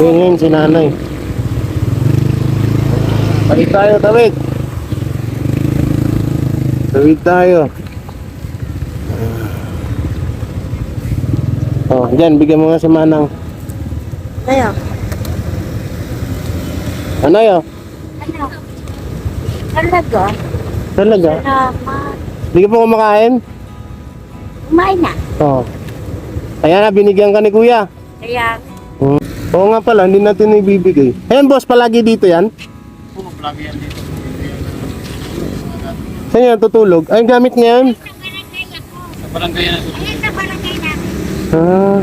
Ganyan si nanay. Tawid tayo, tawid. Tawid tayo. Oh, dyan, bigyan mo nga sa manang. Ayo. Ano yun? Ano? Talaga? Talaga? Salamat. Hindi ka pa kumakain? Kumain na. Oo. Kaya na, binigyan ka ni kuya. Kaya, Oo nga pala, hindi natin ibibigay. Ayan boss, palagi dito yan? Oo, palagi yan dito. Saan yan tutulog? Ay, gamit niya yan? Sa barangay na ito. ayan sa barangay namin. Ah.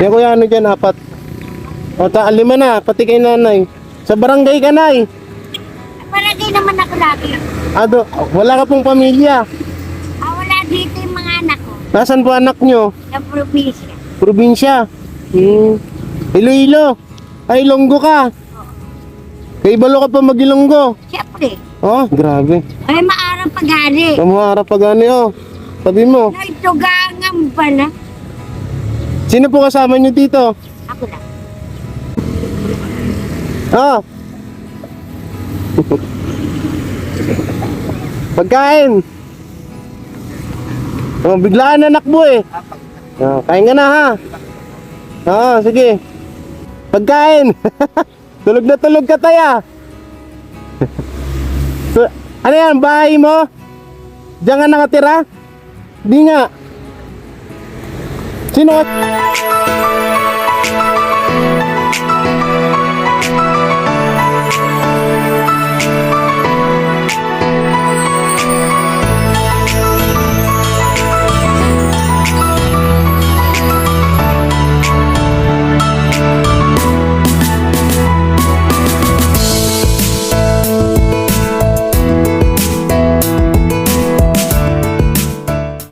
Yan kuya, ano dyan, 4. O, 5 na, pati kay nanay. Sa barangay ka, nay. Barangay naman ako lagi. Ado, wala ka pong pamilya. Wala dito yung mga anak ko. Nasaan po anak nyo? Sa probinsya. Probinsya. Iloilo. Ay, Ilonggo ka. Kay Balo ka pa mag-Ilonggo. Siyempre. Oh, grabe. Ay, maarang paghari. Kamuharap pa gani, oh. Sabi mo. Naitugangan pa na. Sino po kasama nyo dito? Ako lang. Ah. Pagkain. Oh, biglaan na nakbo eh. Oh, kain ka na ha. Ah, sige. Pagkain. Tulog na tulog ka taya. So, ano yan, bahay mo? Diyan ka nakatira? Di nga. Sino?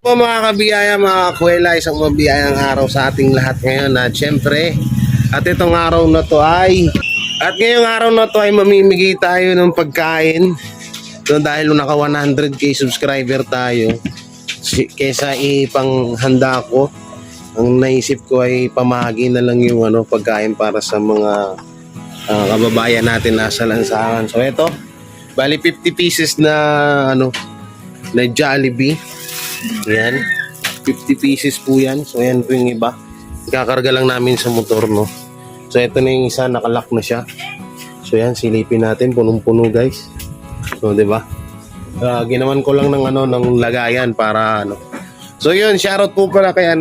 Po mga kabiyaya, mga kakwela, isang mabiyayang araw sa ating lahat ngayon at syempre, at itong araw na to ay mamimigay tayo ng pagkain. So, dahil naka 100k subscriber tayo, kesa ipanghanda ko, ang naisip ko ay pamahagi na lang yung pagkain para sa mga kababayan natin nasa lansangan. So ito, bali 50 pieces na na Jollibee. Yan, 50 pieces po yan. So yan po yung iba, ikakarga lang namin sa motor, no. So ito na yung isa, nakalock na siya. So yan, silipin natin, punong-puno guys. So 'di ba? Ginawan ko lang ng ng lagayan para So yun, shoutout po pala kay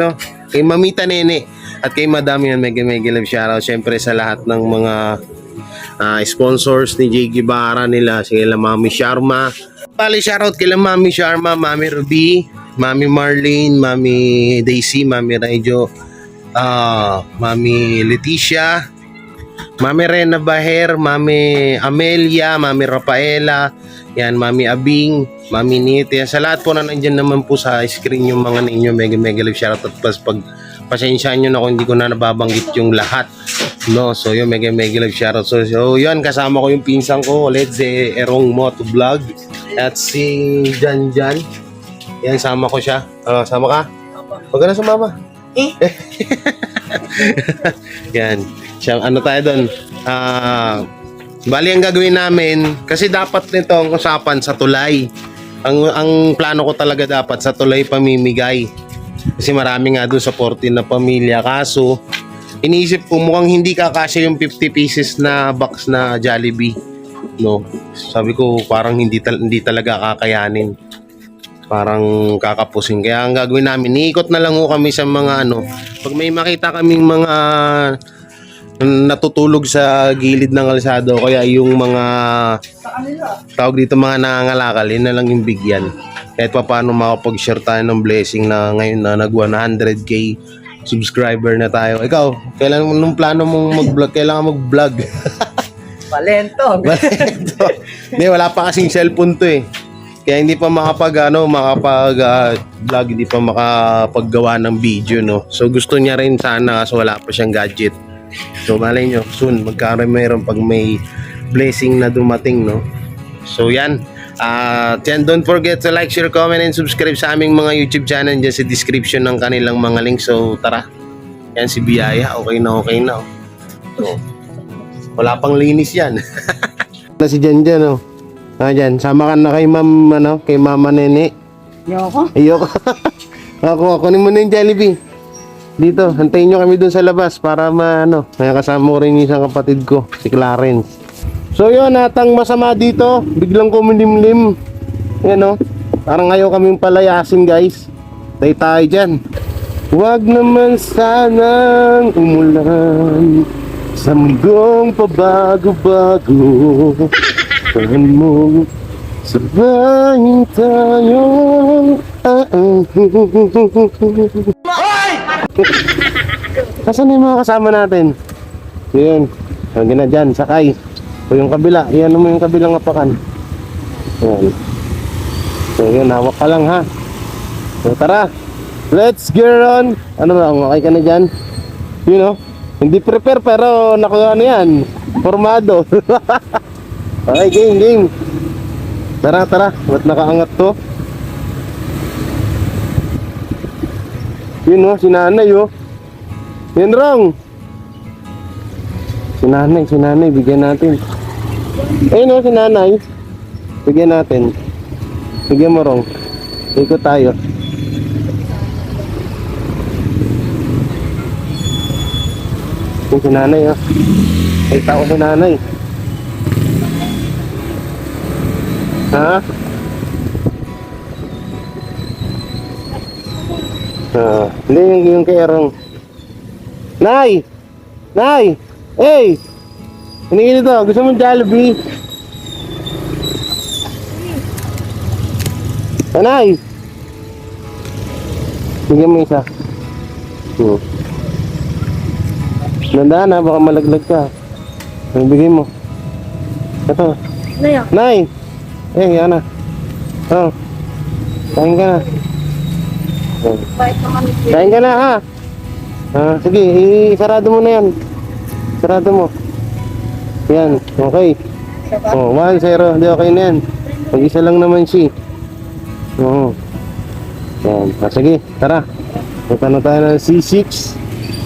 kay Mamita Nene at kay Madam yan, mega love shoutout syempre sa lahat ng mga sponsors ni J. Guevara nila, sila Mami Sharma. Pali shoutout kay Mami Sharma, Mami Ruby, Mami Marlene, Mami Daisy, Mami Raijo, Mami Leticia, Mami Rena Baher, Mami Amelia, Mami Rafaela, yan, Mami Abing, Mami Nite. Sa lahat po na nandyan naman po sa screen yung mga ninyo, mega love shoutout. Plus pag pasensyaan nyo na kung hindi ko na nababanggit yung lahat, no. So yun, mega love shoutout. So yun, kasama ko yung pinsang ko ulit, si Erong Moto Vlog at si Jan. Yan, sama ko siya. Sama ka? Huwag ka na sumama. Yan. Siya, tayo doon? Bali ang gagawin namin, kasi dapat nito ang usapan sa tulay. Ang plano ko talaga dapat sa tulay pamimigay. Kasi marami nga doon sa 14 na pamilya. Kaso, iniisip ko mukhang hindi kakasya yung 50 pieces na box na Jollibee. No? Sabi ko parang hindi talaga kakayanin. Parang kakapusin. Kaya ang gagawin namin, iikot na lang kami sa mga pag may makita kaming mga natutulog sa gilid ng kalsado, kaya yung mga tawag dito mga nangangalakal, yun na lang yung bigyan. Kahit pa paano makapag-share tayo ng blessing na ngayon na nag 100k subscriber na tayo. Ikaw, kailan nung plano mong mag-vlog? Kailangan mag-vlog. Palento. Hindi, wala pa kasing cellphone to eh. Kaya hindi pa makapag-vlog, hindi pa makapaggawa ng video, no. So gusto niya rin sana kasi wala pa siyang gadget. So malay nyo, soon magkaroon pag may blessing na dumating, no. So yan. Don't forget to like, share, comment, and subscribe sa aming mga YouTube channel dyan sa description ng kanilang mga links. So tara. Yan si Biyaya, okay na. Oh. Wala pang linis yan. Na si Jan Jan, oh. Jan, sama ka na kay ma'am, kay mama Nene. Ayoko. Ayoko. Ako, kunin mo na yung Jollibee. Dito, hantayin nyo kami dun sa labas para may kasama ko rin yung isang kapatid ko, si Clarence. So yun, natang masama dito, biglang kumilimlim. Yan, parang ayaw kaming palayasin, guys. Tayo dyan. Huwag naman sanang umulan sa mundong pabago-bago. Saan mo sabayin tayo. Asan yung mga kasama natin? Yun, hanggang na dyan, sakay. O yung kabila, iyan mo yung kabilang apakan. Yan. So yun, hawak ka lang ha. So tara, let's get on. Ano lang, okay ka na dyan? You know, hindi prepare pero nakuha yan, formado. Okay, game. Tara, ba't nakaangat to? Yun si nanay Yan Rong. Si nanay, bigyan natin. Ayun si nanay. Bigyan natin. Bigyan mo Rong. Ikot tayo. Yung si nanay Ay tao si nanay. Ha? Hindi yung kay Rong. Nay! Hey! Hiningin ito, gusto mong Jollibee? Nay! Bigyan mo isa. Nandaan ha, baka malaglag ka. Bigay mo. Ito. Nay! Yan na. Kain ka na. Kain ka na ha. Sige, isarado mo na yan. Sarado mo. Yan, okay. 1-0, hindi okay na yan. Pag-isa lang naman siya. Yan, sige, tara. Punta na tayo ng C6.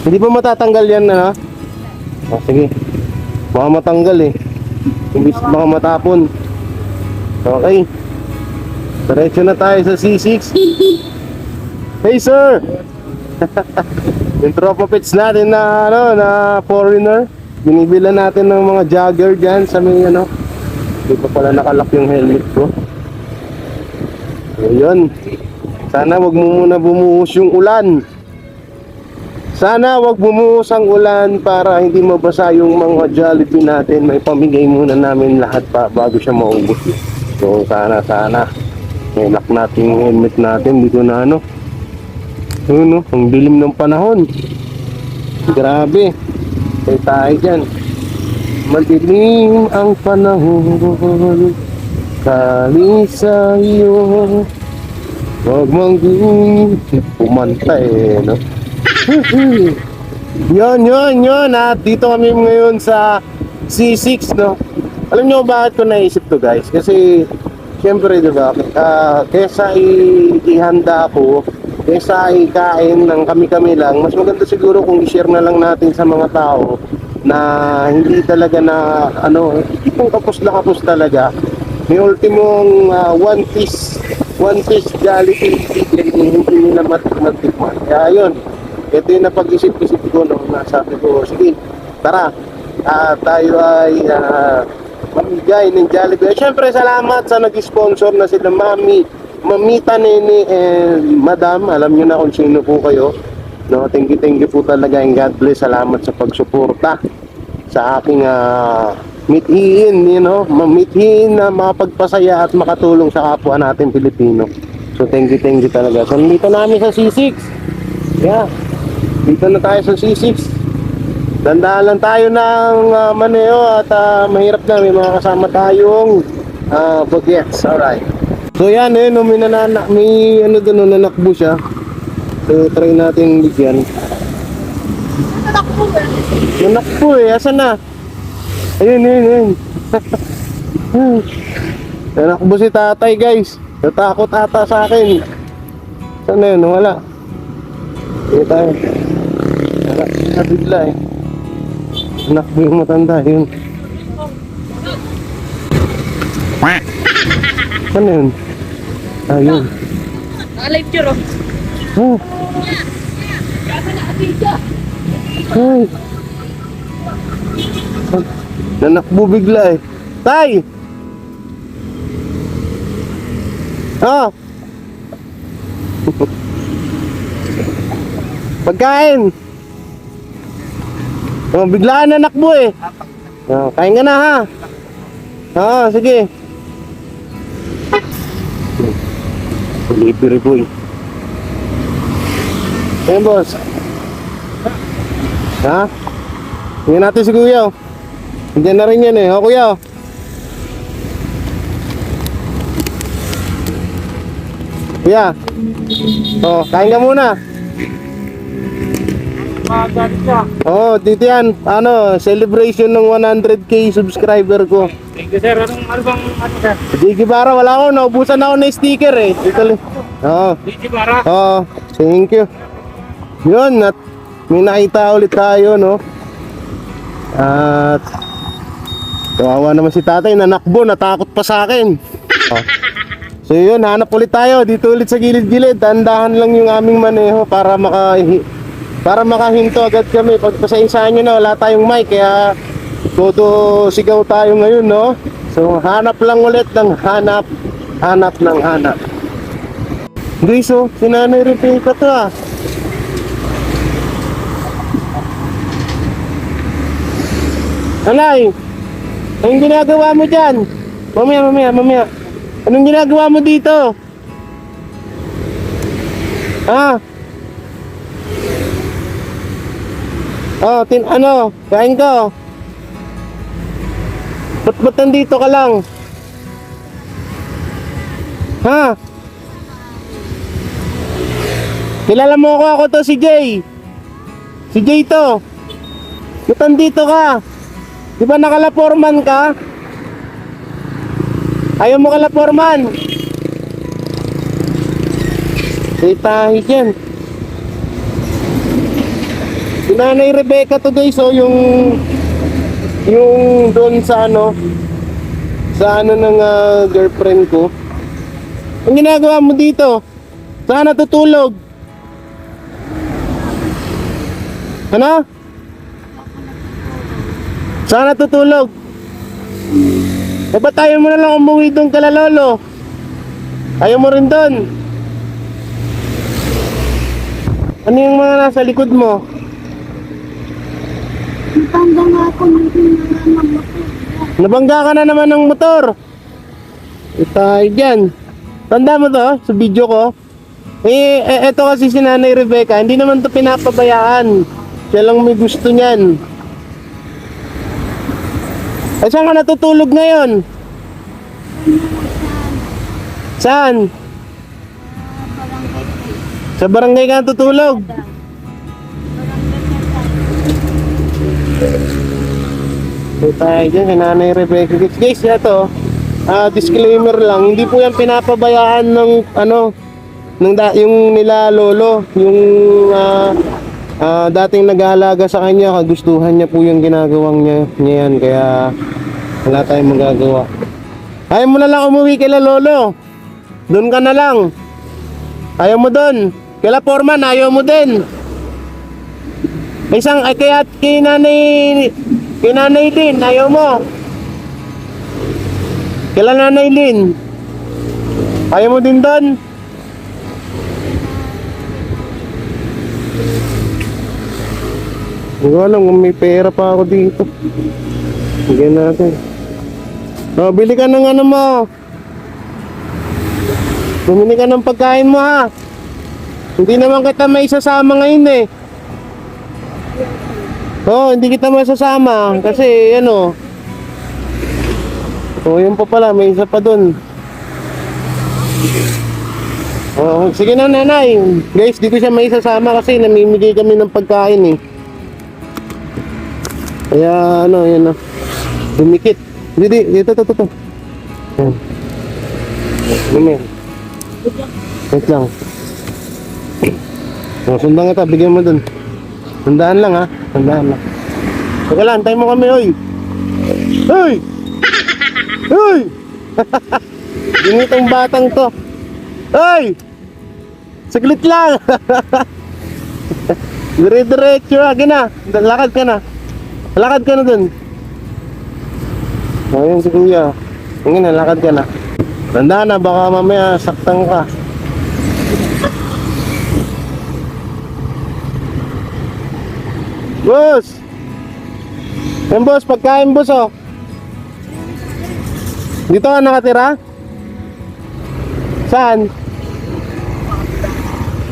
Hindi ba matatanggal yan sige. Baka matanggal Imbis baka matapon. Okay. Diretso na tayo sa C6. Hey sir! Yung tropa pits natin na foreigner. Binibilan natin ng mga jogger dyan sa may Hindi pa pala nakalock yung helmet ko. Ayun. Sana wag mo muna bumuhos yung ulan. Sana wag bumuhos ang ulan para hindi mabasa yung mga Jollibee natin. May pamigay muna namin lahat pa bago siya maubos. So sana lock natin yung helmet natin dito na ang dilim ng panahon. Grabe. Tayo dyan. Madilim ang panahon. Kali sa iyo. Huwag mong pumanta Yun. At dito kami ngayon sa C6 Alam nyo bakit ko naisip to guys? Kasi siyempre diba, kesa ihanda ako, kesa ikain ng kami-kami lang, mas maganda siguro kung i-share na lang natin sa mga tao na hindi talaga na kung kapos na kapos talaga. May ultimong one piece Jollibee hindi nila matikman. Kaya yun, ito yung napag-isip-isip ko nasabi ko, sige, tara, tayo ay mamigay ng Jollibee. Siyempre salamat sa nag-sponsor na sila Mamita Nene and Madam. Alam nyo na kung sino po kayo. Thank you po talaga and God bless. Salamat sa pagsuporta sa aking mithiin, mithiin na makapagpasaya at makatulong sa kapwa natin Pilipino. So thank you talaga. So dito namin sa C6. Yeah. Dito na tayo sa C6. Dandaan lang tayo ng maneo at mahirap na, may mga kasama tayong bagets. Alright. So yan may nanakbo siya. So try natin bigyan. Nanakbo asan na? Ayun. Nanakbo si tatay guys. Natakot ata sa akin. Saan na yun? Wala. Hindi tayo. Wala. Nabigla Nakbo yung matanda, yun. Ano yun? Ayun. Naka-live yun, oh. Oh. Ay. Nanakbo bigla eh. Tay! Oh! Pagkain! Oh, biglaan nanakbo eh. Oh, kain ka na ha. Oo, sige. Delivery boy. Ayan, boss. Ha? Tingnan natin si Kuya. Oh. Hindi na rin yan eh. O, Kuya. Kuya. Oh, kain ka muna. Magalit ka. Oh, dito yan. Ano, celebration ng 100k subscriber ko. Thank you, sir. Ano bang ano, sir? Digi para wala ako. Naubusan ako ng sticker eh. Dito lang. Oo. Dito para. Oo. Thank you. Yun, at may nakita ulit tayo, no? At kawawa naman si tatay, nanakbo, natakot pa sa akin. Oh. So yun, hanap ulit tayo dito ulit sa gilid-gilid. Dahan-dahan lang yung aming maneho para makahinto agad kami. Pagpasensyahan nyo na, wala tayong mic, kaya todo sigaw tayo ngayon, no? So hanap lang ulit ng hanap ng hanap. Guys, oh, si Nanay Rebecca to ah. Anay, anong ginagawa mo dyan? Mamaya. Anong ginagawa mo dito? Ha? Oh, kain ko. Ba't nandito ka lang? Ha? Kilala mo ako to, si Jay. Si Jay to. Ba't nandito ka? Di ba nakalaporman ka? Ayaw mo kalaporman? Tahi dyan. Si Nanay Rebecca to guys, oh, yung doon sa ano ng girlfriend ko. Ang ginagawa mo dito? Saan natutulog? Ano? Saan natutulog? Eh ba't ayaw mo na lang umuwi doon kala lolo? Ayaw mo rin doon? Ano yung mga nasa likod mo? Napanda nga ako ng motor. Nabangga ka na naman ng motor. Tayo dyan. Tanda mo to sa video ko. Eto kasi si Nanay Rebecca, hindi naman to pinapabayaan. Siya lang may gusto niyan. Saan ka natutulog ngayon? Saan? Sa barangay ka natutulog? So tayo dyan, si Nanay Rebecca. Guys, ito, disclaimer lang, hindi po yan pinapabayaan ng yung nila lolo, yung dating nag-aalaga sa kanya, kagustuhan niya po yung ginagawang niya yan, kaya wala tayong magagawa. Ayaw mo na lang umuwi kila lolo, doon ka na lang. Ayaw mo doon, kila Foreman ayaw mo din. Kaya kay Nanay Lin, ayaw mo. Kila Nanay Lin, ayaw mo din doon. Hindi ko alam kung may pera pa ako dito. Bigyan natin. Oh, bili ka ng ano mo. Bumili ka ng pagkain mo ha. Hindi naman kita may sasama ngayon eh. Oh, hindi kita masasama kasi ano. Oh, yun pa pala, may isa pa dun. Oh, sige na nanay. Guys, di ko siya may sasama kasi namimigay kami ng pagkain eh. Kaya ano, yan na. Dumikit. Dito. Yan. Lumir. Wait lang. Oh, sundan kita, bigyan mo dun. Tandaan lang ha. Tandaan lang. Teka lang, tayo mo kami, oy. Hoy! Hoy! Yung itong batang to. Hoy! Saglit lang! Dire-diretso ha, gina. Lakad ka na. Lakad ka na dun. Ayun si kuya. Ayun na, lakad ka na. Tanda na, baka mamaya saktan ka. Boss! Yan boss, pagkain boss oh. Dito ka nakatira? Saan?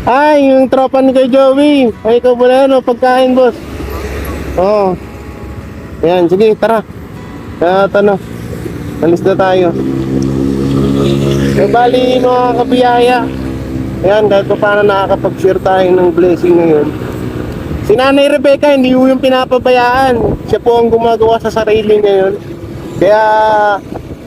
Ay, yung tropa ni kay Joey. Ay, ikaw pala yan oh, pagkain boss. Oo. Ayan, sige, tara. At ano, alis na tayo. Bali mga kabiyaya. Ayan, kahit pa paano nakakapag-share tayo ng blessing ngayon. Si Nanay Rebecca, hindi yung pinapabayaan. Siya po ang gumagawa sa sarili niya yun. Kaya,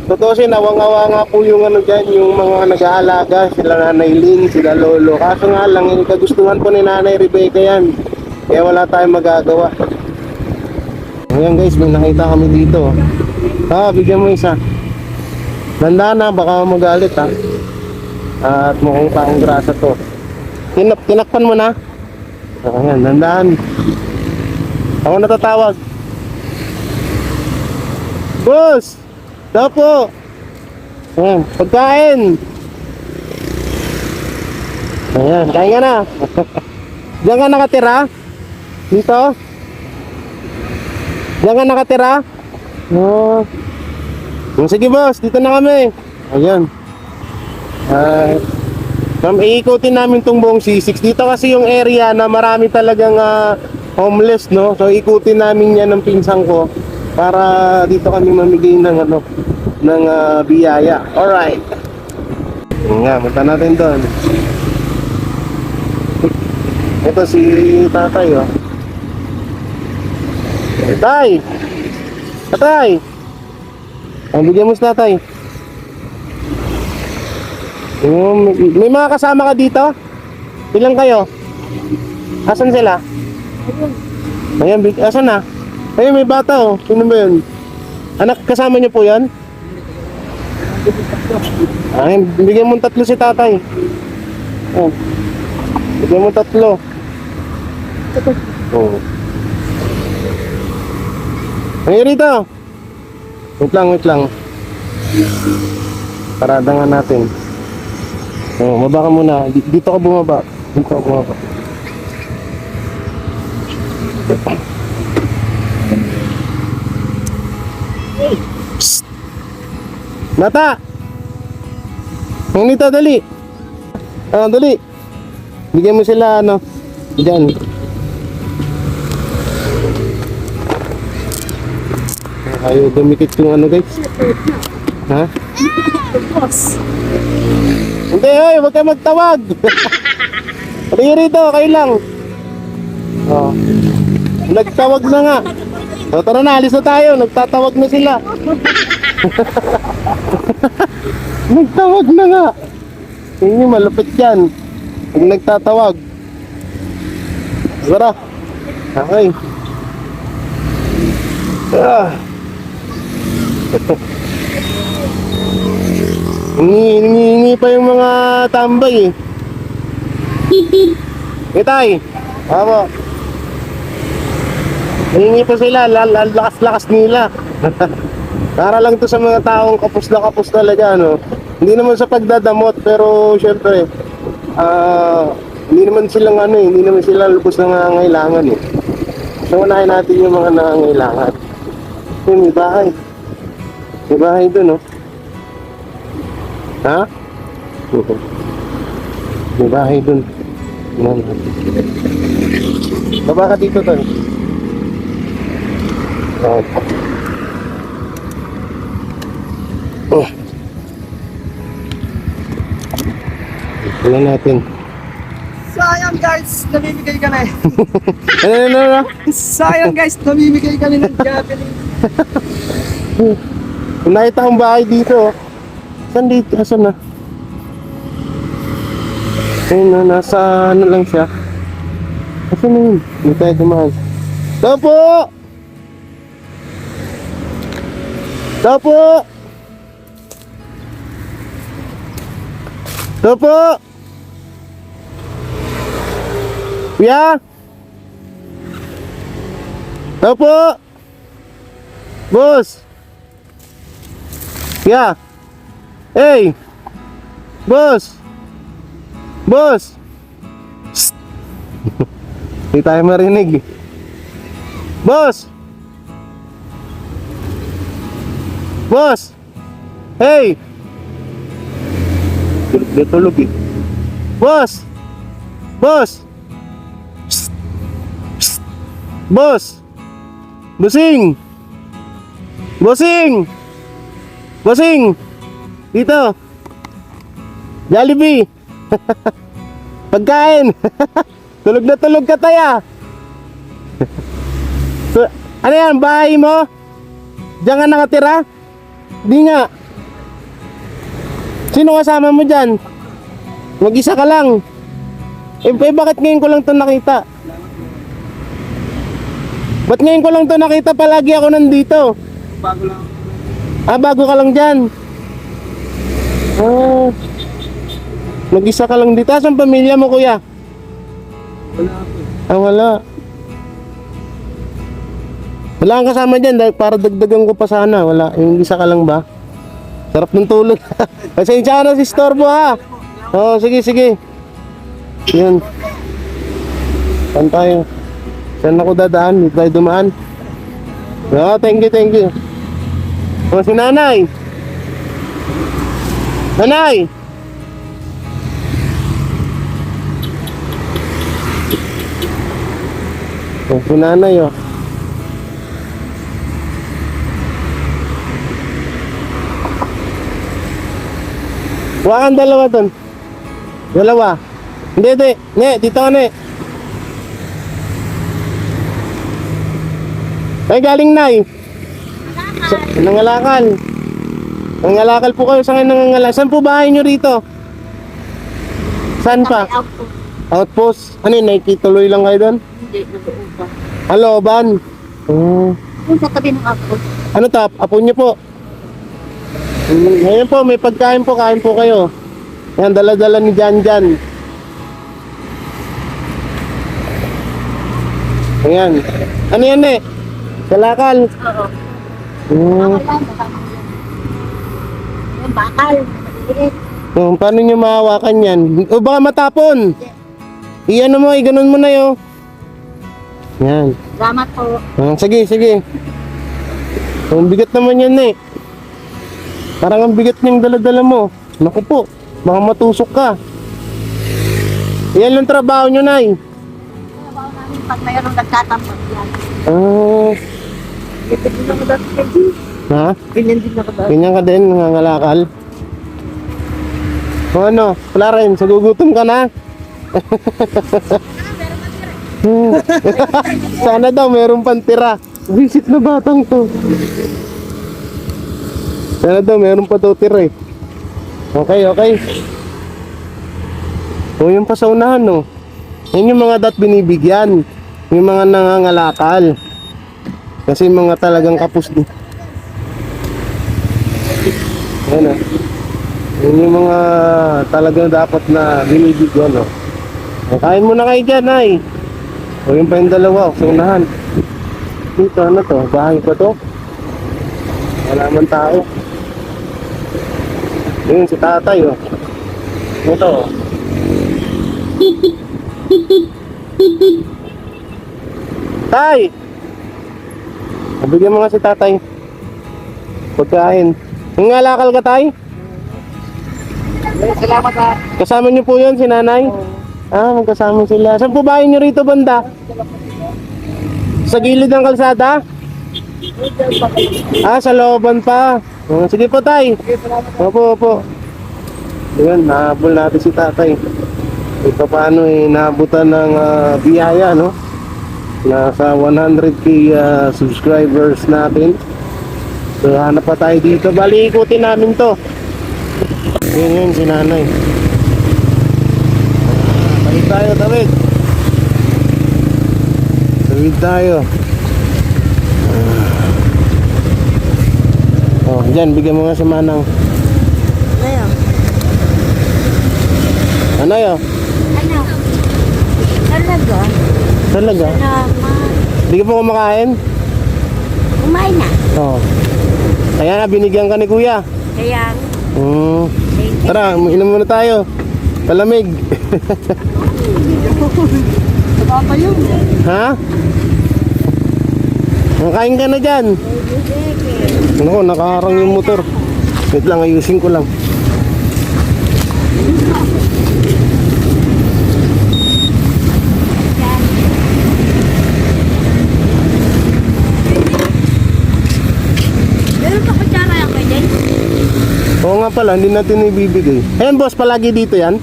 totoo siya, nawang-awa nga po yung ano dyan, yung mga nag-aalaga, sila Nanay Lynn, sila Lolo. Kaso nga lang, yung kagustuhan po ni Nanay Rebecca yan. Kaya wala tayong magagawa. Ayan guys, may nakita kami dito. Bigyan mo isa. Tanda na, baka magalit ha. At mukhang taong grasa to. Tinakpan mo na. Ayan, dandaan. Ako natatawag. Boss! Daw po! Ayan, pagkain! Ayan, kain ka na. Diyan ka nakatira? Dito? Diyan ka nakatira? Oo. Sige boss, dito na kami. Ayan. Ma'am, iikutin namin tong buong C6. Dito kasi yung area na marami talagang homeless, no? So ikutin namin yan ng pinsang ko para dito kami mamigay ng ano, ng biyaya. Alright. Nga, punta natin doon. Ito si tatay, oh. Tatay! Tatay! Ang bigyan mo si tatay. May mga kasama ka dito? Ilan kayo? Asan sila? Ayan, asan na? Ayun, may bata oh. Sino ba yun? Anak, kasama niyo po yan? Ayun, bigyan mo 3 si tatay. Ayun. Bigyan mo 3. Oh. Ayun rito. Wait lang. Parada nga natin. Oh, baba ka muna. Dito ka bumaba. Psst! Mata! Ang nito, dali. Dali. Bigyan mo sila, ano, dyan. Ayaw dumikit yung ano, guys. Ha? Boss. Hindi, oy, huwag kayo magtawag. Halika rito, kayo lang. Oh. Nagtawag na nga. O, tara na, alis na tayo. Nagtatawag na sila. Nagtawag na nga. Hindi, malupit yan. Pag nagtatawag. Tara. Okay. Hingi pa yung mga tambay eh. Itay. Ako. Hingi pa sila. Lakas-lakas nila. Para lang to sa mga taong kapos na kapos talaga, no? Hindi naman sa pagdadamot, pero syempre hindi naman silang ano eh, hindi naman sila lubos na nangangailangan eh. So unahin natin yung mga nangangailangan. Yung may bahay. May bahay doon, no? Ha? May bahay doon. Baba ka dito, Tol. Oh. Ito natin. Sayang guys, namimigay kami. Ano? Sayang guys, namimigay kami ng Javelin. Kung nakita kong bahay dito, saan dito? Asan na? Ayun na, nasa ano lang siya. Asan na yun? Hindi tayo dumaan. Ito po! Ito po. Ito po. Kuya. Ito po. Boss. Kuya. Hey. Boss. Boss. Psst. Hindi tayo marinig. Boss. Boss. Hey. Tulog eh. Boss. Boss. Psst. Psst. Boss. Bossing. Bossing. Bossing. Dito. Jollibee. Pagkain. Tulog na tulog ka taya. Ano yan, bahay mo? Diyan ka nakatira? Di nga. Sino kasama mo dyan? Mag-isa ka lang. Bakit ngayon ko lang ito nakita? Ba't ngayon ko lang ito nakita? Palagi ako nandito. Bago lang. Bago ka lang dyan. Mag-isa ka lang dito. Asan pamilya mo, kuya? Wala ako. Wala. Wala kang kasama dyan dahil para dagdagan ko pa sana. Wala. Yung isa ka lang ba? Sarap ng tulog. Pasensya ka na si Storbo ha. Oo, sige, sige. Yan. Saan tayo? Saan ako dadaan? Dito tayo dumaan. Oo, thank you, thank you. O, si nanay. Nanay! O, si nanay o. Huwag kang dalawa dun. Dalawa. Hindi, hindi. Ne, dito ka ne. Ay, galing nay. Nangalakal. Nangalakal po kayo sa akin nangangalakal. Saan po bahay nyo rito? Saan pa? Outpost. Ano yun, nakikituloy lang kayo doon? Hindi, nag-uupa. Looban. Kung sa tabi ng ako. Ano to? Apo nyo po. Ngayon po, may pagkain po, kain po kayo. Yan, dala-dala ni Jan Jan. Ayan. Ano yan eh? Kalakal. Oo. Hmm. Bakal lang, baka yung bakal, maliit. Paano nyo mahawakan yan? O baka matapon. Iyan mo, iganon mo na yun. Yan. Salamat po. Sige, sige. Ang bigat naman yan eh. Parang ang bigat niyang dala-dala mo. Naku po, baka matusok ka. Yan lang trabaho nyo, Nay. Trabaho namin pag mayroong nagtatampak yan. Ito din ako dati kasi. Ha? Ganyan din ako dati. Ganyan ka din, nangangalakal. O ano, wala rin, sagugutom ka na. Sana daw meron pang tira. Visit na batang to. Sana daw meron pa daw tira eh. Okay, okay. O yung pa sa unahan no. Yan yung mga dat binibigyan. Yung mga nangangalakal. Kasi mga talagang kapos din. Yan o. Yan yung mga talagang dapat na binibigyan no. Kain mo na kayo dyan ay. O yung pa yung dalawa sa unahan. Dito ano to? Bahay pa to? Wala man tao. Yun si tatay oh. Ito oh. Tay! Bigyan mo nga si tatay. Pagkain. Nangalakal ka tay? Salamat ha. Kasama niyo po yun si nanay? Magkasama sila. Saan po bahay niyo rito banda? Sa gilid ng kalsada? Sa looban pa. Sige po tay. Opo, opo. Ayan, nahabol natin si tatay. Ito paano naabutan ng biyaya, no? Nasa 100k subscribers natin. So hanap pa tayo dito. Bali, ikutin namin to. Yun, si nanay. Tawid tayo, tawid. Tawid tayo. Diyan, bigyan mo nga si Manang. Ayaw. Ano yun? Ano? Talaga? Talaga? Salamat. Hindi ka po kumakain? Kumain na. Oo. Kaya na, binigyan ka ni Kuya. Kaya, Tara, inom muna tayo. Palamig. Papa yun. Ha? Nakain ka na dyan. Naku, nakaharang yung motor. Wait lang, ayusin ko lang. meron pa kutsara yan kayo dyan? Oo nga pala, hindi natin ibibigay. Ayan boss, palagi dito yan?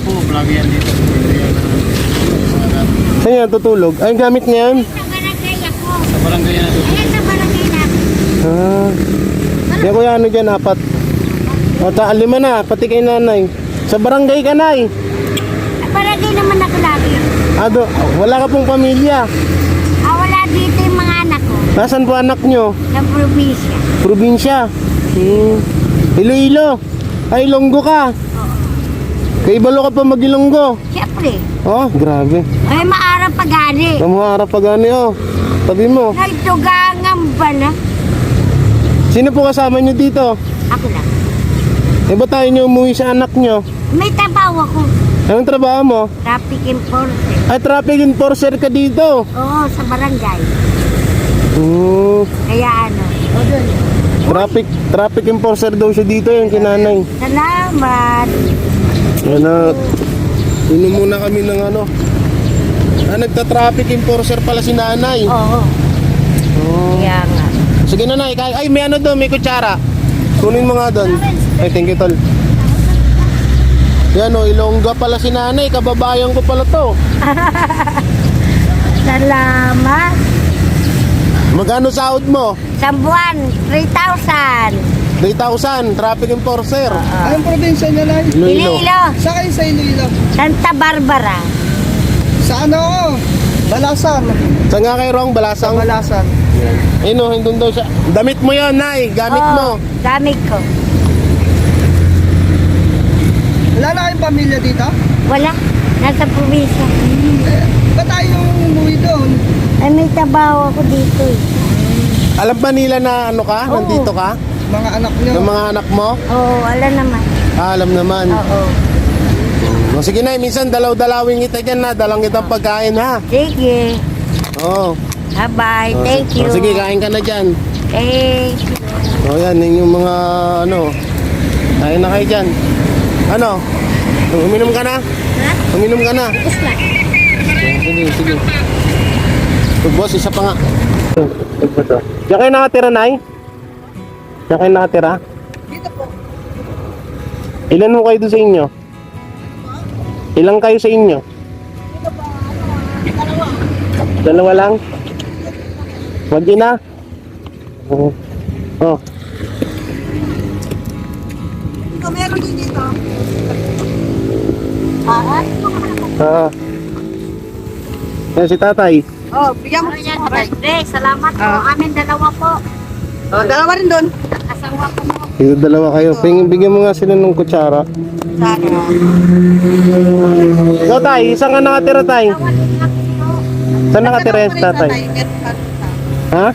Oo, palagi yan dito. Saan yan tutulog? Ay, gamit niya yan? Sa barangay ako. Sa barangay yan. Ayan sa barangay natin. Ah. Yan kuya, ano dyan, 4. O, 5 na, pati kay nanay. Sa barangay ka, nay. Sa barangay naman ako lagi. Ado, wala ka pong pamilya. Wala dito yung mga anak ko. Nasaan po anak nyo? Sa probinsya. Probinsya. Iloilo. Ay, Ilonggo ka. Kay Ibalo ka pa mag-Ilonggo. Siyempre. Oh, grabe. Ay, maarap pag-ari. Kamuharap pa gani, oh. Tabi mo. Nagtugangamba na. Sino po kasama nyo dito? Ako lang. Eh, ba't tayo nyo umuwi sa anak nyo? May tabaw ako. Anong trabaho mo? Traffic enforcer. Ay, traffic enforcer ka dito. Oo, sa barangay. Kaya ano. Traffic enforcer daw siya dito, yung kinanay. Salamat. Anak, inom muna kami ng ano. Nagta-traffic enforcer pala si nanay. Oo. Kaya nga. Sige nanay, ay may ano doon, may kutsara. Kunin mo nga doon. Ay, thank you tol. Yan o, Ilongga pala si nanay, kababayan ko pala to. Salamat. Magkano sahod mo? Sa buwan, 3,000. 3,000, traffic enforcer. Anong probinsya niya, Nay? Iloilo. Iloilo. Saan kayo sa Iloilo? Santa Barbara. Sa ano? Balasan. Saan nga kayo Rong? Balasang? Balasan. Ayun o, hindun daw siya. Damit mo yan, nay. Gamit mo. Gamit ko. Wala na kayong pamilya dito? Wala. Nasa probinsya. Ba't tayo umuwi doon? Ay, may tabaw ako dito eh. Alam ba nila na ano ka? Oo. Nandito ka? Mga anak niyo? Ng mga anak mo? Oo, alam naman. Alam naman. Oo. O, sige na, minsan dalaw-dalawin kita dyan na. Dalang kitang pagkain ha. Sige. Oo. Bye-bye. O, Thank you. o, sige, kain ka na dyan. Thank you. O yan, yun yung mga ano. Kain na kayo dyan. Ano? Uminom ka na? Ha? Uminom ka na? Tapos na. Sige, sige. Boss, isa pa nga. Diyan kayo nakatira, Nay? Diyan kayo nakatira? Dito po. Ilan mo kayo doon sa inyo? Ilang kayo sa inyo? Dalawa lang? Wag yun na? Oh. Oh. Ito, meron din dito. Yan si tatay. Oh, bigyan mo. Salamat po. Amin dalawa po. Oh, dalawa rin doon. Asawa ko mo. Dito dalawa kayo. Bigyan mo nga sila ng kutsara. Sana. Ikaw tay, isang ka nakatira tay. Saan nakatira yung tatay? Ha?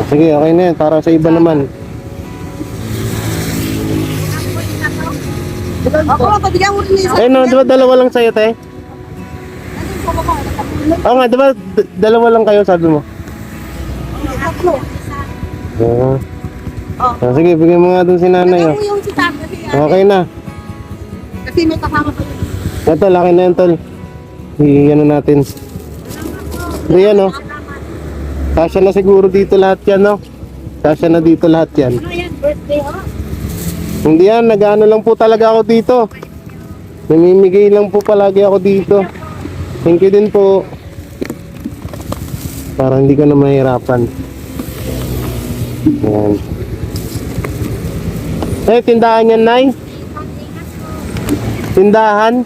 Sige, okay na yan. Para sa iba naman. Ako, pabigyan mo rin isa. Eh no, di ba dalawa lang sa'yo tay? Oo nga, di ba dalawa lang kayo sabi mo? Oo. Ah, sige, bigyan mo nga dun si nanay. Oh. Yung si Tatay. Okay na. Kasi may kasama pa. Ito, laki na yan tol. I-ano natin. Hindi yan oh. Kasya na siguro dito lahat yan no. Kasya na dito lahat yan. Ano yan? Birthday ho? Hindi yan, nag-ano lang po talaga ako dito. Namimigay lang po palagi ako dito. Thank you din po. Para hindi ka na mahirapan. Yan. Eh, tindahan yan, Nay? Tindahan?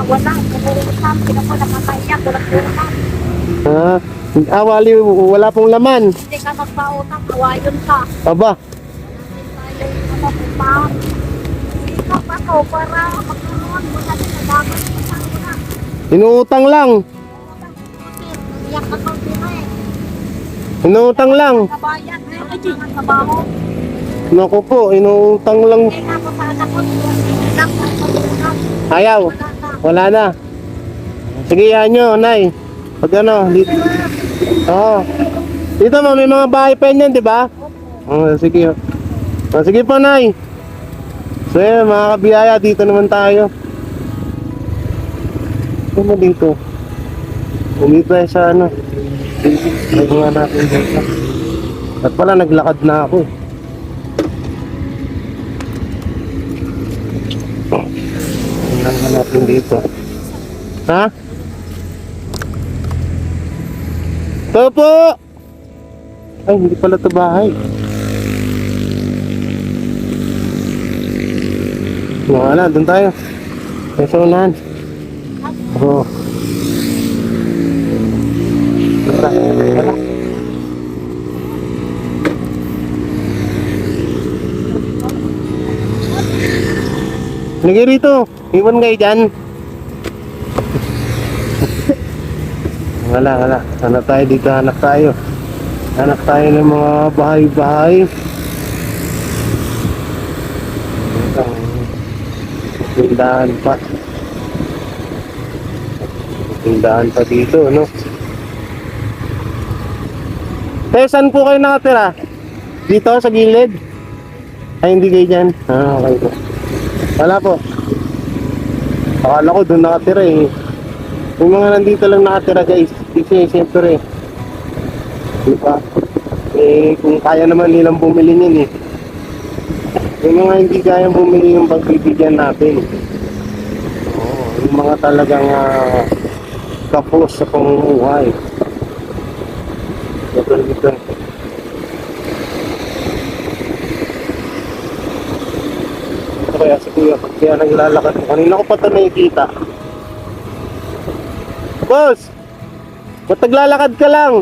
Wala. Kumulitan. Pinako nakakaiyak. Walang kulang. Ah, Wali, wala pong laman. Hindi ka magpautang, kawayon ka. Aba, Tayo, ano, pa. Sikap ako para magkaroon mo na sa dagat mo sa una. inuutang lang. Naiyak ako din Inuutang lang. Kabayan, ay, ang trabaho. Naku po, inuutang lang. Hindi na ako sana ko. Lang na ako. Ayaw, wala na. Sige, yan nyo, Nay. Pag ano, dito. Oo. Dito mo, may mga bahay pa yan, di ba? Oo, sige. Sige po, Nay. So yun, mga kabiyaya, dito naman tayo. Ano mo dito? Dito tayo sa ano. Lagi nga natin dito. At pala, naglakad na ako. Tingnan natin dito. Ha? Ito po! Ay, hindi pala ito bahay. Wala, doon tayo. Sa unahan. Oo. Doon tayo. Wala. Lagi rito. Iwan kayo dyan. Wala. Hanap tayo dito. Hanap tayo ng mga bahay-bahay. Tindahan pa. Tindahan pa dito, no? Saan po kayo nakatira? Dito sa gilid? Ay, hindi kayo dyan? Ah, okay po. Wala po. Akala ko doon nakatira eh. Yung mga nandito lang nakatira guys. Kasi siyempre diba? Eh, kung kaya naman nilang bumili niyan eh. Yung mga hindi kayang bumili yung pagbibigyan natin. Oo, yung mga talagang kapos sa pamumuhay. Dito. Kaya si Kuya, kaya naglalakad mo. Kanina ko pa ito nakikita. Boss! Ba't naglalakad ka lang?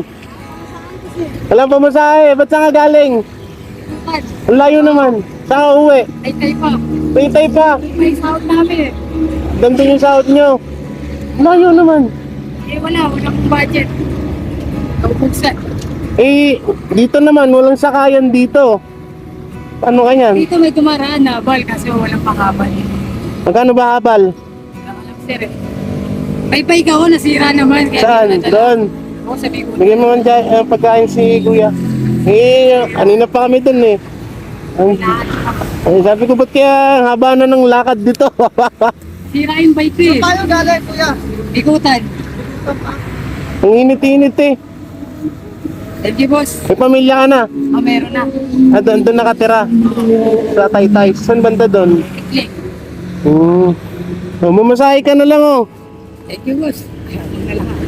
Walang pamasahe, ba't saan ka galing? Ang layo naman. Saan ka uwi? Tay pa. Taytay pa. May sahod namin. Ganda yung sahod nyo. Ang layo naman. Wala akong budget. Kaubuksan. Eh, dito naman, walang sakayan dito. Paano kanyan? Dito may dumaraan na bal kasi walang pakabal. Magkano ba habal? Alam sir eh. Paypay ka ako, nasira naman. Kaya Saan? di ko nadala. Doon. Oo, sabi ko. Bigyan mo nga pagkain si Kuya. Eh, kanina pa kami dun eh. Ay, sabi ko, ba't kaya haba na ng lakad dito? Sira yung bike ko eh. Tayo galing, kuya. Ikutan. Ang init-init eh. Thank you boss. May pamilya ka na. Oh, meron na. Doon nakatira. Sa Taytay. Saan banda doon? Click. Oh, mamasahe ka na lang oh. Thank you boss. Ayun na lahat.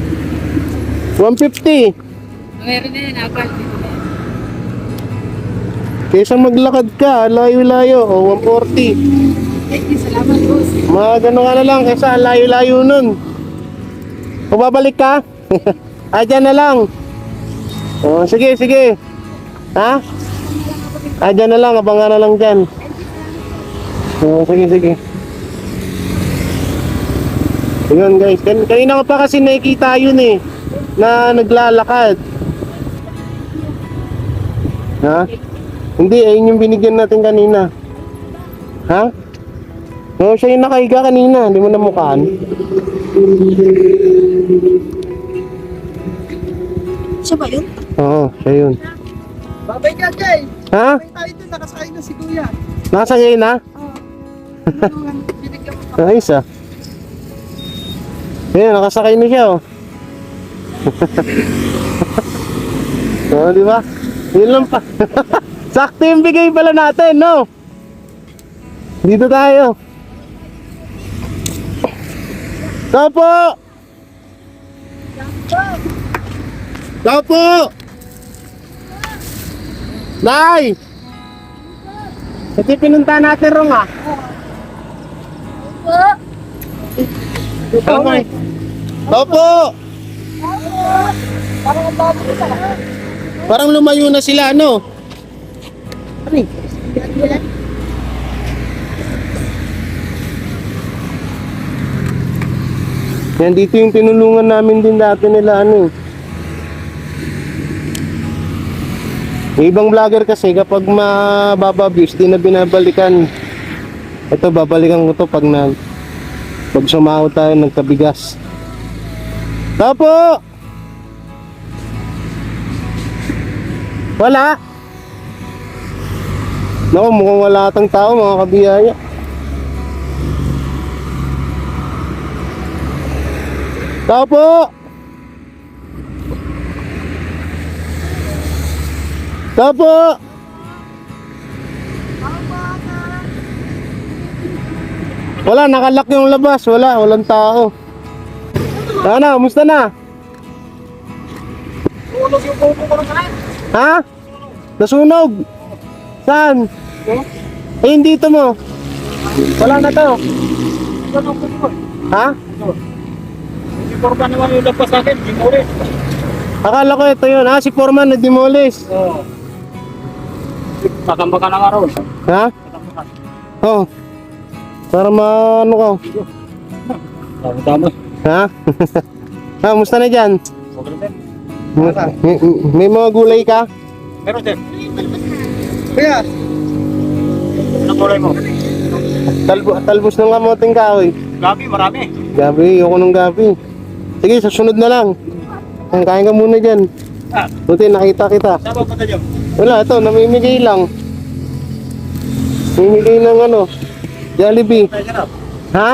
150. Meron na yan, abal. Kaysa maglakad ka, layo-layo. O, 140. Thank you, salamat boss. Magano ka na lang kaysa layo-layo nun. O babalik ka? Dyan na lang. O, sige. Ha? Dyan na lang, abangan na lang dyan. O, sige. Yun guys, kanina ko pa kasi nakikita yun eh, na naglalakad. Ha? Hindi, ayun yung binigyan natin kanina. Ha? Oo, siya yung nakahiga kanina, hindi mo namukhaan. Siya ba yun? Oo, siya yun. Babay ka, Jay. Ha? Babay tayo dun, nakasakay na si kuya. Nakasagay na? Binigyan mo Ayos ah. Ayun, nakasakay na siya oh. Oo, di ba? Yun lang pa. Sakto yung bigay pala natin, no? Dito tayo. Tao po! Tao po! Nay! Ito yung pinunta natin rong ah. Okay. Tao po! Parang ang dami nila. Parang lumayo na sila, ano? Ano? Yan, dito yung tinulungan namin din dati nila, ano. May ibang vlogger kasi kapag mababa views, di na binabalikan. Ito, babalikan ko to pag sumahod tayo ng kabigas. Tapo! Wala! Naku, mukhang wala atang tao, mga kabiyaya. Tapo! Tapo! Wala, nakalak yung labas. Walang tao. Sana, kumusta na? Tulog yung buko ko ng kain. Ha? Nasunog? Saan? Eh, dito mo. Wala na to. Ano ko yun? Ha? Hindi ko ba naman yung lagpas sa akin? Hindi mo rin. Akala ko ito yun. Si Foreman na demolish. Oo. Kakambaka na nga ron. Ha? Kakambaka. Oh. Para maano ka. Tama-tama. Ha? Ha, musta na dyan? Okay lang, May mga gulay ka? meron din. Kuya! Anong kulay mo? Talbos ng kamoting kahoy. Gabi, marami. Gabi, ayoko ng gabi. Sige, sa sunod na lang. Kain ka muna dyan. Ah, Buti, nakita kita. saan ba punta nyo? Wala, ito, namimigay lang. Namimigay ng ano, Jollibee. Tayo dyan ah. Ha?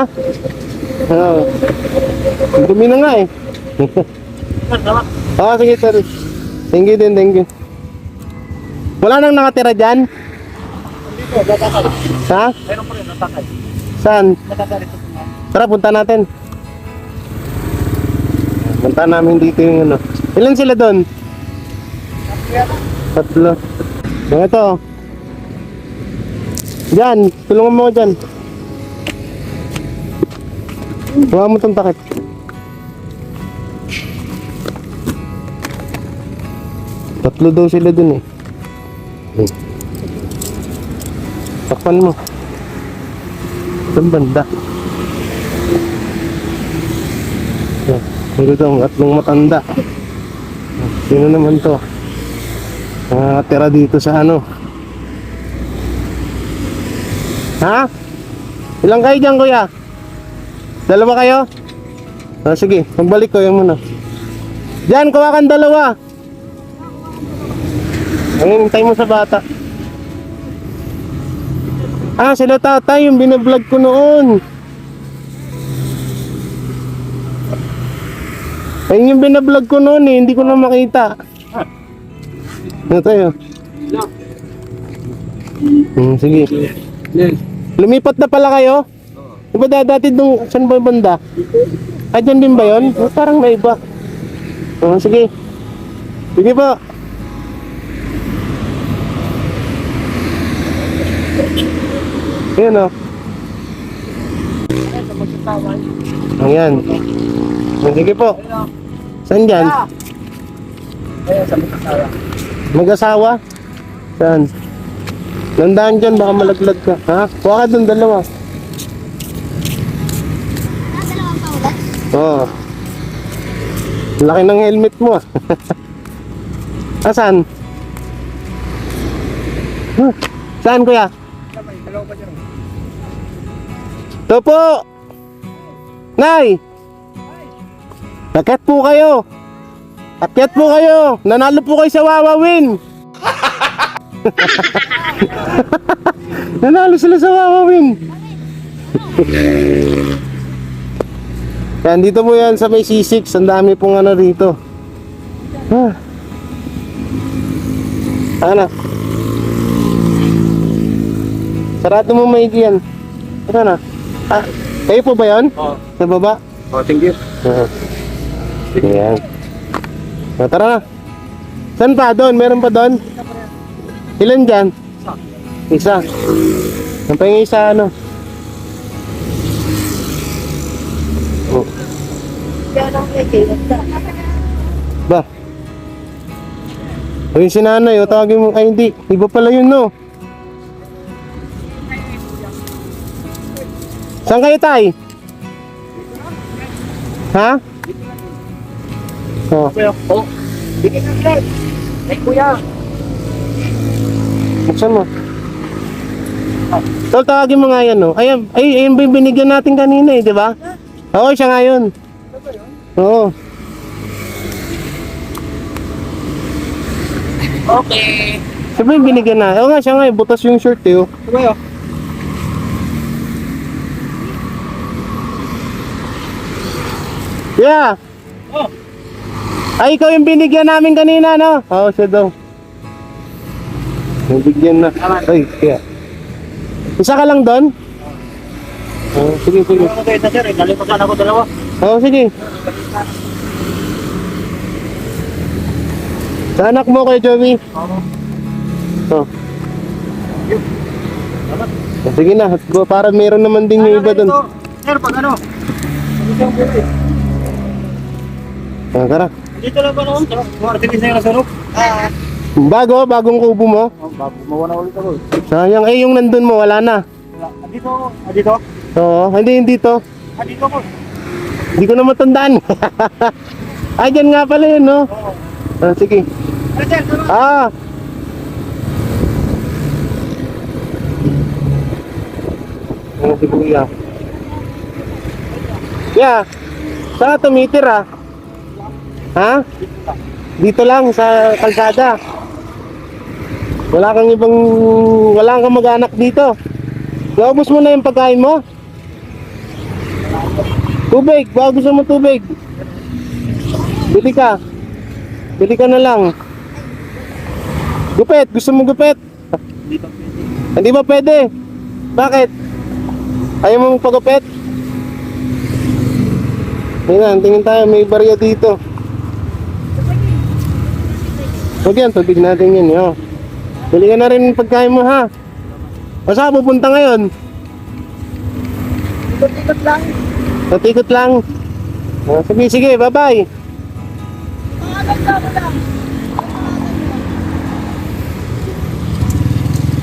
Oo. Dumi na nga eh. Salamat. Sige, sir. Thank you din, thank you. Wala nang nakatira dyan? Dito, natakal. Ha? Meron pa rin, natakal. Saan? Natakal ito. Tara, punta natin. Punta namin dito yung ano. Ilan sila doon? Tatlo. Yung ito. Diyan, tulungan mo ko dyan. Huwag mo itong takip. Tatlo daw sila dun eh. Takpan mo. Saan banda? Ito ang tatlong matanda. Sino naman to? Tira dito sa ano? Ha? Ilang kayo dyan, kuya? Dalawa kayo? Sige, magbalik ko yung muna. Diyan, kuha kang dalawa. Ang hintay mo sa bata. Sila tatay, yung binablog ko noon. Ayun yung binablog ko noon eh, hindi ko na makita. Ano tayo? Sige. Lumipat na pala kayo? Diba dati nung, saan ba yung banda? Dyan din ba yun? Parang may iba. Sige. Sige po. Ayan o. Ayan. Sige po. Saan dyan? Ayan, sa magkasara. Mag-asawa? Saan? Landaan dyan, baka malaglag ka. Ha? Kuha ka dun, dalawa. Dalawang paulat. Oo. Laki ng helmet mo. Saan? Saan, kuya? Dalawa pa dyan. Ito po! Nay! Akyat po kayo! Akyat po kayo! Nanalo po kayo sa Wawawin! Nanalo sila sa Wawawin! Yan, dito po yan sa may C6. Ang dami pong ano rito. Ano? Sarado mo maigi yan. Ano na? Kayo po ba yan? Oo. Sa baba? Oh, thank you. Ayan. Tara na. Saan pa? Doon? Meron pa doon? Ilan dyan? Isa. Ang pahingi isa ano? Yan ang medyo. Ba? O yung si nanay, o tawagin mo. Ay hindi, iba pala yun no. Saan kayo tay? Ha? Oh, Kuya, oh. Bigyan ng vlog. Ay, kuya. buksan mo. Tol, tawagin mo nga yan no. Ayan, ayun ba yung binigyan natin kanina eh, di ba? Oo, siya nga yun. Oo. Okay. Siya ba yung binigyan na? Oo nga, siya nga, butas yung shirt eh. Oh. Kuya. Yeah! Oh. Ay, ikaw yung binigyan namin kanina, no? Oo, siya daw. Nabigyan na. Ay, kaya. Isa ka lang doon? Oo, sige, sige. Ano kayo na sir? Nalimutan ako dalawa. Oo, sige. Sa anak mo kay Joey. Oo. Oh. Sige na, para meron naman din yung iba doon. Sir, pag ano? Isang buti. Tara. Dito lang ba noon? Martinis na yung nasunog? Bagong kubo mo. Bago mawana ulit ako. Sayang, yung nandun mo, wala na. Dito. Dito? Oo, hindi dito. Dito ko. Hindi ko na matandaan. Ay, dyan nga pala yun, no? Oo. Sige. Ano sir? Tama? Ah! Ano si Kuya? Yeah. Saan ka tumitir ah? Ha? Dito lang sa kalsada. Wala kang mag-anak dito. Naubos mo na yung pagkain mo? Tubig, baka gusto mo tubig. Bili ka. Bili ka na lang. Gupit, gusto mo gupit? Hindi ba pwede? Bakit? Ayaw mong pagupit? Tingnan, tingin tayo, may barya dito. Huwag yan, tubig natin yun, yo. Bili ka na rin ng pagkain mo, ha? O saan pupunta ngayon? Ikot-ikot lang. Patikot lang. Sige, sige, bye-bye. Pangalan mo lang.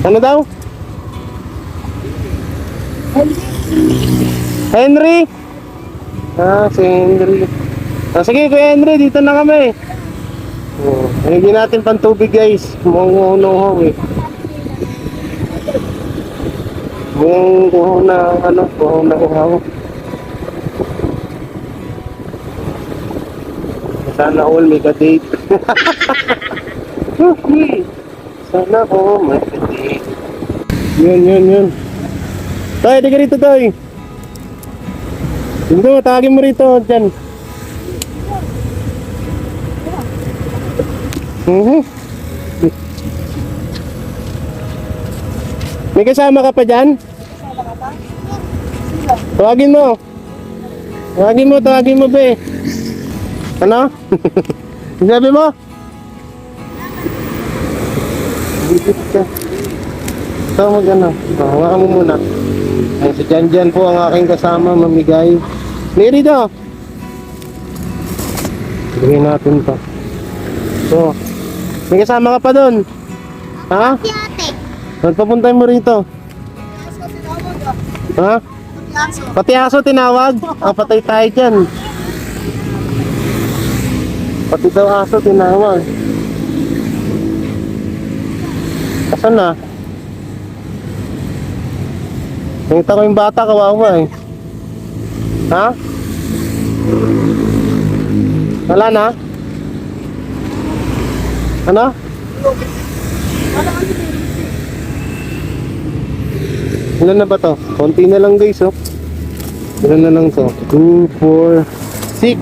Ano daw? Henry? Ah, si Henry. Sige, Kuya Henry, dito na kami. Higyan natin pang tubig, guys. Mukhang unuhaw eh. Mukhang na uhaw. Sana all may ka-date. Okay. Sana all may ka-date. Yun. Toy, di ka rito, Toy. Dito, tawagin mo rito, dyan. May kasama ka pa dyan? Tawagin mo, be. Ano? Sabi mo? Ito mag-ano. Hawakan mo muna. Ay, si Jan po ang aking kasama, mamigay. Mary daw. Bigyan natin to. So, may kasama ka pa doon. Ha? Si ate. Papunta mo rito. Aso tinawag ah. Ha? Aso. Pati aso tinawag. Patay tayo dyan. Pati daw aso tinawag. Asan na? Nakita ko yung bata, kawawa eh. Ha? Wala na? Ano? Ilan na ba to? Konti na lang, guys, oh. Ilan na lang to? 2, 4, 6.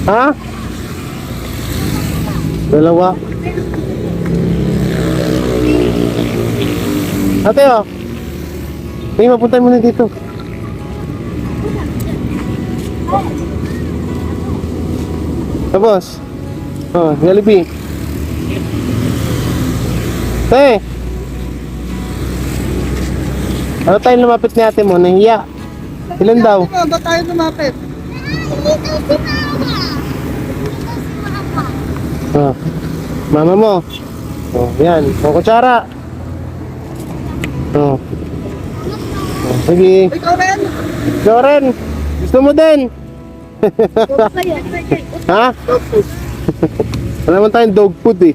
Ha? Dalawa. Ate, oh. May mapunta mo na dito. Tapos. Oh, Jollibee. Te. Ano tayo lumapit ni ate mo? Nahiya. Ilan daw? Ba't tayo lumapit? Dito si mama. Dito si mama. Oh. Mama mo. Oh, yan. O, kutsara. Oh. Oh, sige. Ikaw rin. Gusto mo din? Ha? Wala naman tayong dog food eh.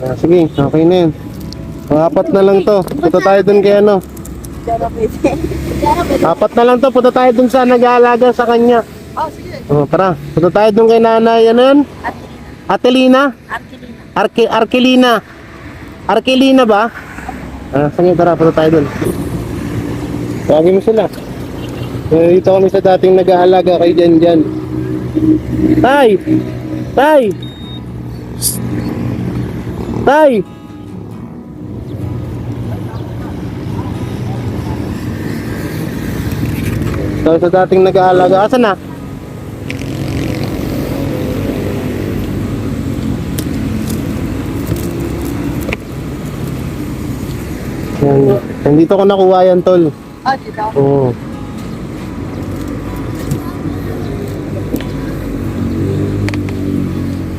Ah, sige, okay na yun. Apat na lang to. Punta tayo dun kay ano. Apat na lang to. Punta tayo dun sa nag-aalaga sa kanya. Oh, sige. Oh, tara. Punta tayo dun kay nanay. Ano yun? Atelina? Arkelina. Arkelina. Arkelina ba? Ah, sige, tara. Punta tayo dun. Tawagin mo sila. Dito kami sa dating nag-aalaga kay Jan. Tay! Tay! Tay! Ito sa dating nag-aalaga. Asan na? Yan. Nandito ko nakuha yan, tol. Oh, dito. Oo.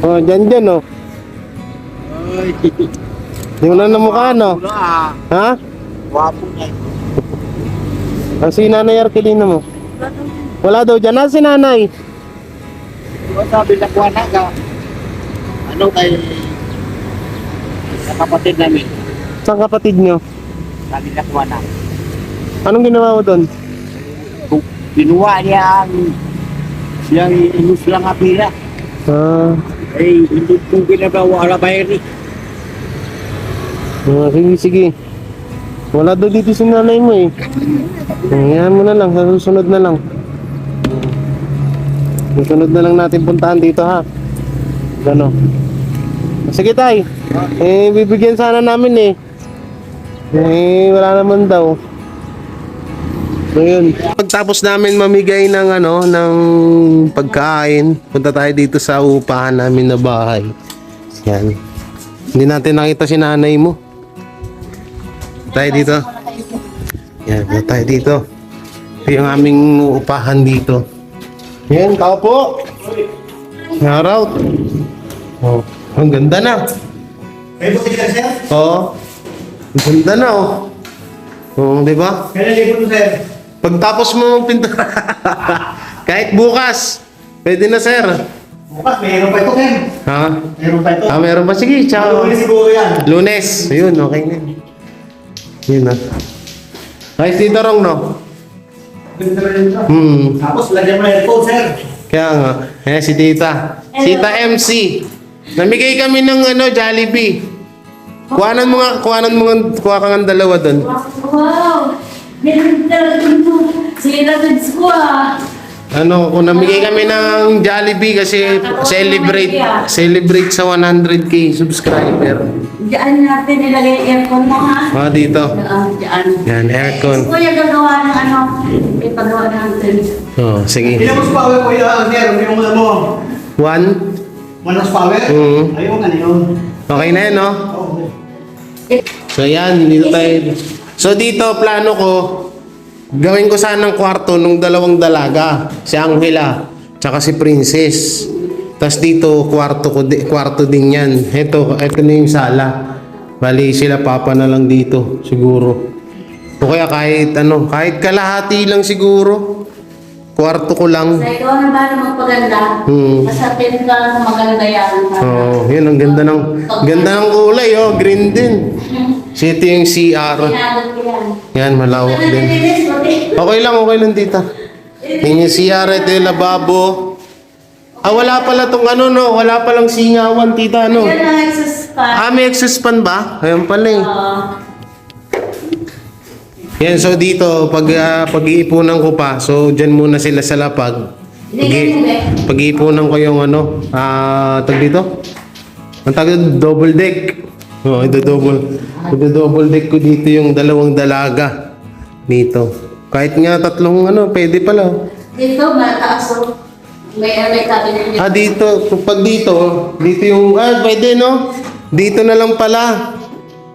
Oh, dyan, oh. Ay, Hindi mo na namukha, no? wala. Ha? Wapo niya. Ang si Nanay Arkelina mo? Wala daw dyan. Si Nanay? Diba sabi na kuha na ka? Ano kay sa kapatid namin? Saan kapatid nyo? Sabi na kuha na. Anong ginawa mo doon? Kung binuwa niya ang inus lang apira. Ah, Eh, hindi kong ginagawa ala bayari. sige. Wala daw dito si nanay mo eh. Ngayon mo na lang, sa susunod na lang. Susunod na lang natin puntahan dito ha. Gano. Sige tay. Bibigyan sana namin eh. Wala naman daw. So yun. Pagtapos namin mamigay ng ng pagkain, punta tayo dito sa upahan namin na bahay. Yan. Hindi natin nakita si nanay mo. Tayo dito. Yan, punta tayo dito. Ito yung aming upahan dito. Yan, tao po. Araw. Oh, ang ganda na. Kayo po sir, sir? Oo. Ang ganda na oh. Oo, di ba? Kailan libo to sir? Pagtapos mo magpintura. Kahit bukas. Pwede na, sir. Bukas, mayroon pa ito sir. Ha? Mayroon pa ito. Ah, meron ba? Sige, ciao. Maluwi siguro yan. Lunes. Ayun, okay na. Yun na. Ayos dito, Rong, no? Tapos lagyan mo na headphone sir. Kaya nga. Si Tita. Tita MC. Namigay kami ng Jollibee. Kuhanan mo nga, kuha ka ng dalawa doon. Wow! Meron talaga ito. Sila goods ko ah. Kung namigay kami ng Jollibee kasi celebrate sa 100k subscriber. Diyan natin nilagay aircon mo ha. Dito. Diyan. Yan, aircon. Kuya gagawa ng ipagawa natin. Oh, sige. Ilang mas power ko yan sir? Yung alam mo. 1. Manas power? Mhm. Ayun, ano yun? Okay na yan, no? Oo. So yan, dito tayo. So dito, plano ko, gawin ko sanang kwarto nung dalawang dalaga. Si Angela, tsaka si Princess. Tapos dito, kwarto din yan. Ito na yung sala. Bali, sila papa na lang dito, siguro. O kaya kahit kalahati lang siguro. Kwarto ko lang. Sa ikaw na ba na magpaganda? Sa atin ka na maganda yan. Oh, yun ang ganda ng kulay, oh, green din. So ito yung CR. Pinagot ko yan. Yan, malawak din. Okay lang tita. Yung CR, ito yung lababo. Wala pala tong wala palang singawan, tita, Yan ang exhaust fan. may exhaust fan ba? Ayun pala eh. Yan, so dito, pag-iipunan ko pa, so dyan muna sila sa lapag. Pag-iipunan ko yung tag dito? Ang tag double deck. Ito double deck ko dito yung dalawang dalaga. Dito. Kahit nga tatlong pwede pala. Dito, mataas o. May cabinet. Dito. Pag dito yung, pwede no? Dito na lang pala.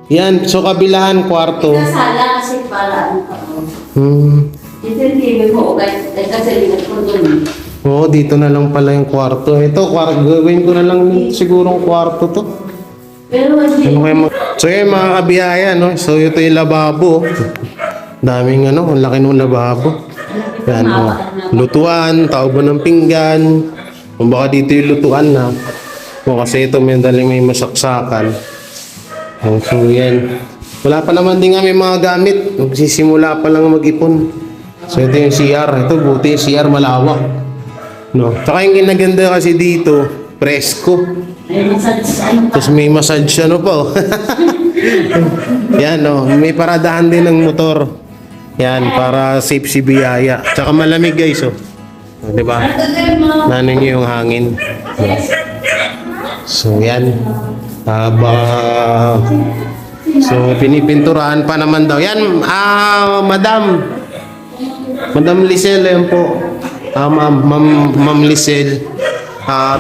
Yan, so kabilahan kwarto. Ito sala kasi para Hmm. ito yung TV mo. Kasi ligat mo dun. Oo, dito na lang pala yung kwarto. Ito, gawin ko na lang sigurong kwarto to. Ano kayo so yun mga kabiyaya, no? So ito yung lababo. Daming ang laki ng lababo. Yan, lutuan, tauban ng pinggan. Kung baka dito yung lutuan na. Kasi ito may masaksakan. So yan. Wala pa naman din kami mga gamit. Magsisimula pa lang mag-ipon. So ito yung CR. Ito buti yung CR malawak. No? Tsaka yung ginaganda kasi dito, presko. Tapos may massage pa. Yan, no? May paradahan din ng motor. Yan, para safe si biyaya. Tsaka malamig guys, oh. Diba? Nanon nyo yung hangin. So yan. So pinipinturahan pa naman daw. Yan, Madam Lisel, yan po. Ma'am Lisel.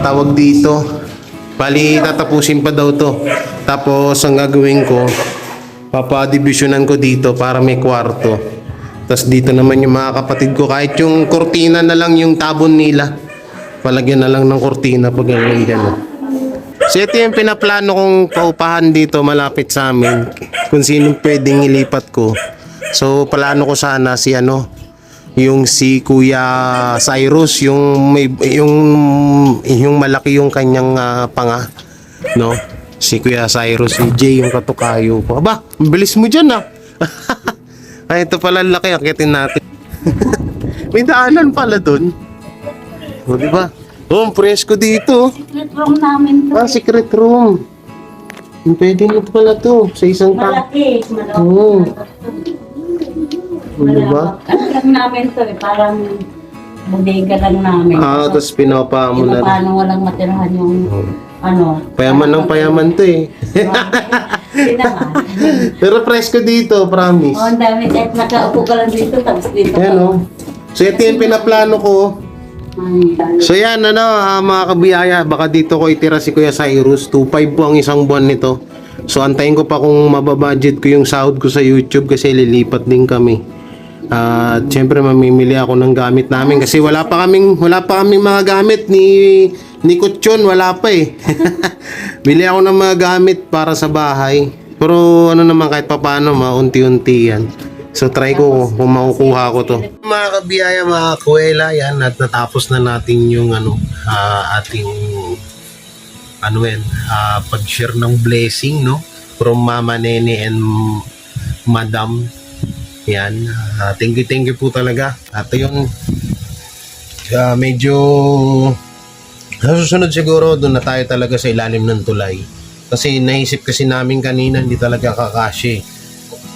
Tawag dito. Bali, tatapusin pa daw to. Tapos, ang gagawin ko, papadivisionan ko dito para may kwarto. Tapos dito naman yung mga kapatid ko. Kahit yung kortina na lang yung tabon nila. Palagyan na lang ng kortina pag gano'n dyan. So ito yung pinaplano kong paupahan dito malapit sa amin. Kung sino pwedeng ilipat ko. So plano ko sana si yung si Kuya Cyrus, yung malaki yung kanyang panga, no? Si Kuya Cyrus, si Jay yung katukayo ko. Aba, bilis mo dyan Ay, ito pala laki, akitin natin. May daanan pala dun. O, diba? Oh, presko dito. Secret room namin to. Secret room. Pwede mo pala to sa isang Malaki. Oo. Diba? Ano lang namin to parang bodega lang namin. Tapos pinapa mo na. Paano walang matirahan yung Payaman ng payaman to eh. Hindi naman. Pero presko dito, promise. Ang dami. Kahit nakaupo ka lang dito, tapos dito Yan o. So ito yung pinaplano ko. So yan mga kabiyaya, baka dito ko itira si Kuya Cyrus. 2.5 po ang isang buwan nito. So antayin ko pa kung mababudget ko yung sahod ko sa YouTube kasi lilipat din kami. At syempre mamimili ako ng gamit namin kasi wala pa kaming mga gamit ni Kutsyon, wala pa eh. Bili ako ng mga gamit para sa bahay. Pero naman kahit papaano maunti-unti yan. So try ko kung makukuha ko to. Mga kabiyaya, mga kuwela, yan at natapos na natin yung ating pag-share ng blessing, no? From Mama Nene and Madam. Yan. Thank you po talaga. At yun, medyo susunod siguro doon na tayo talaga sa ilalim ng tulay. Kasi naisip kasi namin kanina hindi talaga kakashi.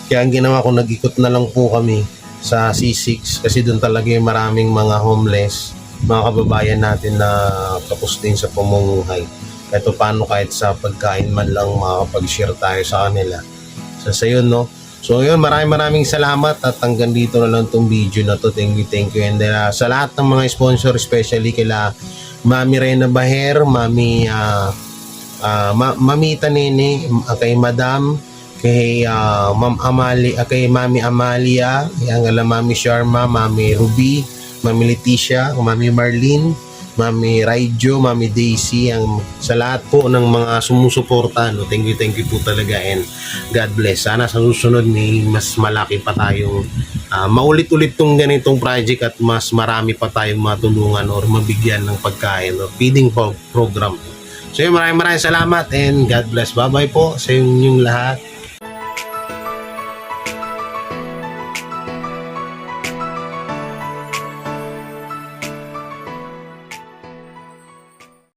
Kaya ang ginawa ko, nag-ikot na lang po kami sa C6 kasi doon talaga yung maraming mga homeless, mga kababayan natin na tapos din sa pamumuhay. Kahit paano, kahit sa pagkain man lang makakapag-share tayo sa kanila. So yun, no? So yun, maraming salamat at hanggang dito na lang tong video na to. Thank you. And sa lahat ng mga sponsor, especially kila Mami Rena Baher, Mami Tanini, kay Madam, kay kay Mami Amalia, ang Mami Sharma, Mami Ruby, Mami Leticia, Mami Marlene, Mami Raijo, Mami Daisy, sa lahat po ng mga sumusuporta, no? Thank you po talaga and God bless. Sana sa susunod may mas malaki pa tayong maulit-ulit tong ganitong project at mas marami pa tayong matulungan or mabigyan ng pagkain or feeding program. So yun, maraming salamat and God bless. Bye-bye po sa inyong lahat.